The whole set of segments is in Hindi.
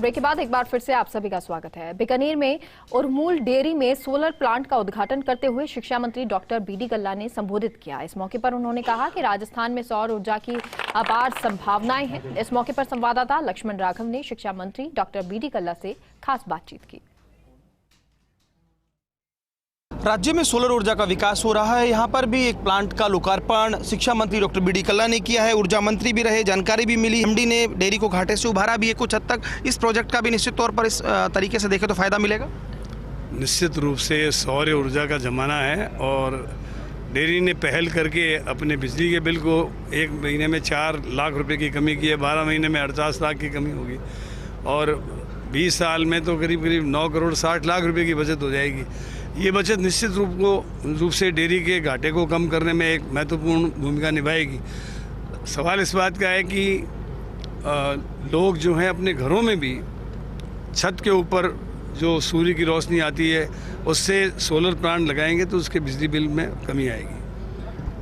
ब्रेक के बाद एक बार फिर से आप सभी का स्वागत है। बीकानेर में उरमूल डेयरी में सोलर प्लांट का उद्घाटन करते हुए शिक्षा मंत्री डॉक्टर बीडी कल्ला ने संबोधित किया। इस मौके पर उन्होंने कहा कि राजस्थान में सौर ऊर्जा की अपार संभावनाएं हैं। इस मौके पर संवाददाता लक्ष्मण राघव ने शिक्षा मंत्री डॉक्टर बीडी कल्ला से खास बातचीत की। राज्य में सोलर ऊर्जा का विकास हो रहा है। यहाँ पर भी एक प्लांट का लोकार्पण शिक्षा मंत्री डॉक्टर बीडी कल्ला ने किया है। ऊर्जा मंत्री भी रहे, जानकारी भी मिली। एमडी ने डेयरी को घाटे से उभारा भी है कुछ हद तक। इस प्रोजेक्ट का भी निश्चित तौर पर इस तरीके से देखें तो फायदा मिलेगा। निश्चित रूप से सौर ऊर्जा का ज़माना है और डेयरी ने पहल करके अपने बिजली के बिल को एक महीने में 4 लाख रुपए की कमी की है। 12 महीने में 48 लाख की कमी होगी और 20 साल में तो करीब 9 करोड़ 60 लाख रुपए की बचत हो जाएगी। ये बचत निश्चित रूप से डेयरी के घाटे को कम करने में एक महत्वपूर्ण भूमिका निभाएगी। सवाल इस बात का है कि लोग जो हैं अपने घरों में भी छत के ऊपर जो सूर्य की रोशनी आती है उससे सोलर प्लांट लगाएंगे तो उसके बिजली बिल में कमी आएगी।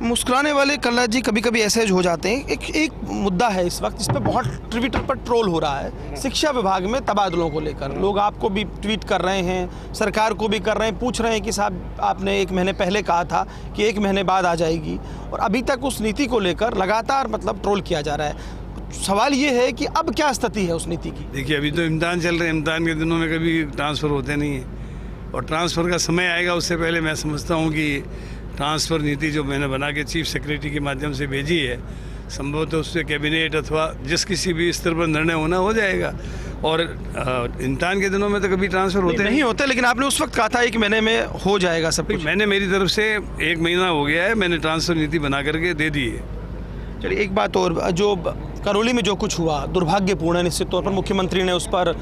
मुस्कुराने वाले कल्ला जी कभी कभी ऐसे हो जाते हैं। एक मुद्दा है इस वक्त, इस पर बहुत ट्विटर पर ट्रोल हो रहा है शिक्षा विभाग में तबादलों को लेकर। लोग आपको भी ट्वीट कर रहे हैं, सरकार को भी कर रहे हैं, पूछ रहे हैं कि साहब आपने 1 महीने पहले कहा था कि 1 महीने बाद आ जाएगी, और अभी तक उस नीति को लेकर लगातार ट्रोल किया जा रहा है। सवाल ये है कि अब क्या स्थिति है उस नीति की। देखिए, अभी तो इम्तिहान चल रहे हैं, इम्तिहान के दिनों में कभी ट्रांसफ़र होते नहीं हैं और ट्रांसफ़र का समय आएगा। उससे पहले मैं समझता हूँ कि ट्रांसफ़र नीति जो मैंने बना के चीफ सेक्रेटरी के माध्यम से भेजी है, संभवतः उससे कैबिनेट अथवा जिस किसी भी स्तर पर निर्णय होना हो जाएगा। और इम्तिहान के दिनों में तो कभी ट्रांसफ़र होते नहीं होते, लेकिन आपने उस वक्त कहा था 1 महीने में हो जाएगा सब कुछ। मैंने मेरी तरफ से 1 महीना हो गया है, मैंने ट्रांसफ़र नीति बना करके दे दी है। चलिए, एक बात और, जो करौली में जो कुछ हुआ दुर्भाग्यपूर्ण है। निश्चित तौर पर मुख्यमंत्री ने उस पर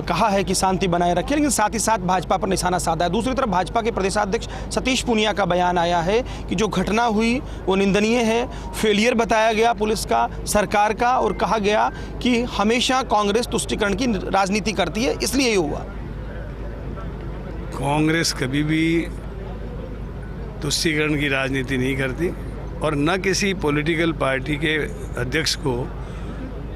कहा है कि शांति बनाए रखें, लेकिन साथ ही साथ भाजपा पर निशाना साधा है। दूसरी तरफ भाजपा के प्रदेशाध्यक्ष सतीश पूनिया का बयान आया है कि जो घटना हुई वो निंदनीय है, फेलियर बताया गया पुलिस का, सरकार का, और कहा गया कि हमेशा कांग्रेस तुष्टीकरण की राजनीति करती है, इसलिए ये हुआ। कांग्रेस कभी भी तुष्टीकरण की राजनीति नहीं करती और न किसी पॉलिटिकल पार्टी के अध्यक्ष को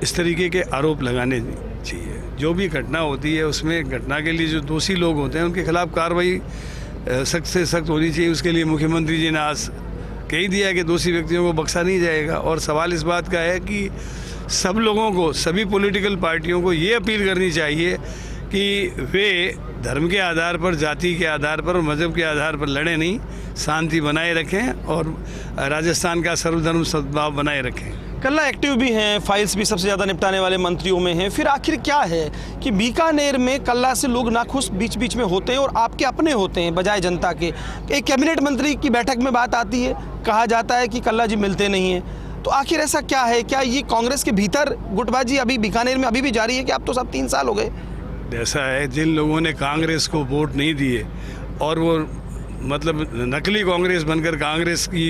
इस तरीके के आरोप लगाने चाहिए। जो भी घटना होती है उसमें घटना के लिए जो दोषी लोग होते हैं उनके खिलाफ कार्रवाई सख्त से सख्त होनी चाहिए। उसके लिए मुख्यमंत्री जी ने आज कह दिया कि दोषी व्यक्तियों को बख्शा नहीं जाएगा। और सवाल इस बात का है कि सब लोगों को, सभी पॉलिटिकल पार्टियों को ये अपील करनी चाहिए कि वे धर्म के आधार पर, जाति के आधार पर और मज़हब के आधार पर लड़े नहीं, शांति बनाए रखें और राजस्थान का सर्वधर्म सद्भाव बनाए रखें। कल्ला एक्टिव भी हैं, फाइल्स भी सबसे ज़्यादा निपटाने वाले मंत्रियों में हैं। फिर आखिर क्या है कि बीकानेर में कल्ला से लोग नाखुश बीच बीच में होते हैं और आपके अपने होते हैं बजाय जनता के। एक कैबिनेट मंत्री की बैठक में बात आती है, कहा जाता है कि कल्ला जी मिलते नहीं हैं। तो आखिर ऐसा क्या है? क्या ये कांग्रेस के भीतर गुटबाजी अभी बीकानेर में अभी भी जारी है कि अब तो सब 3 साल हो गए? ऐसा है, जिन लोगों ने कांग्रेस को वोट नहीं दिए और वो नकली कांग्रेस बनकर कांग्रेस की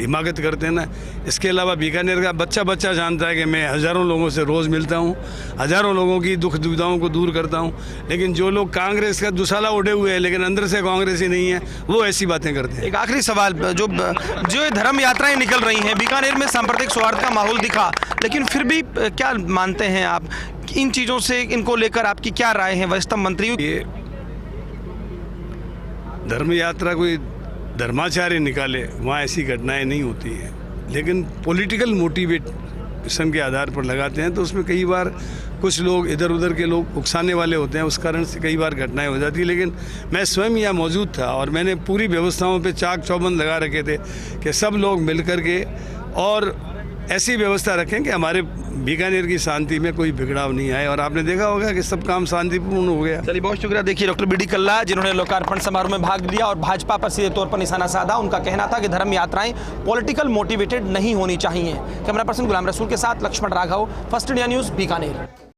हिमाकत करते हैं ना, इसके अलावा बीकानेर का बच्चा जानता है कि मैं हज़ारों लोगों से रोज़ मिलता हूँ, हज़ारों लोगों की दुख दुविधाओं को दूर करता हूँ। लेकिन जो लोग कांग्रेस का दुशाला उड़े हुए हैं लेकिन अंदर से कांग्रेस ही नहीं है, वो ऐसी बातें करते हैं। एक आखिरी सवाल, जो धर्म यात्राएं निकल रही हैं, बीकानेर में सांप्रदायिक सौहार्द का माहौल दिखा, लेकिन फिर भी क्या मानते हैं आप इन चीज़ों से, इनको लेकर आपकी क्या राय है वरिष्ठतम मंत्री? धर्म यात्रा कोई धर्माचार्य निकाले, वहाँ ऐसी घटनाएं नहीं होती हैं, लेकिन पॉलिटिकल मोटिवेशन के आधार पर लगाते हैं तो उसमें कई बार कुछ लोग, इधर उधर के लोग उकसाने वाले होते हैं, उस कारण से कई बार घटनाएं हो जाती है। लेकिन मैं स्वयं यहाँ मौजूद था और मैंने पूरी व्यवस्थाओं पे चाक चौबंद लगा रखे थे कि सब लोग मिल कर के और ऐसी व्यवस्था रखें कि हमारे बीकानेर की शांति में कोई बिगड़ाव नहीं आए। और आपने देखा होगा कि सब काम शांतिपूर्ण हो गया। चलिए, बहुत शुक्रिया। देखिए, डॉक्टर बीडी कल्ला जिन्होंने लोकार्पण समारोह में भाग लिया और भाजपा पर सीधे तौर पर निशाना साधा। उनका कहना था कि धर्म यात्राएं पॉलिटिकल मोटिवेटेड नहीं होनी चाहिए। कैमरा पर्सन गुलाम रसूल के साथ Laxman Raghav, first India news, Bikaner.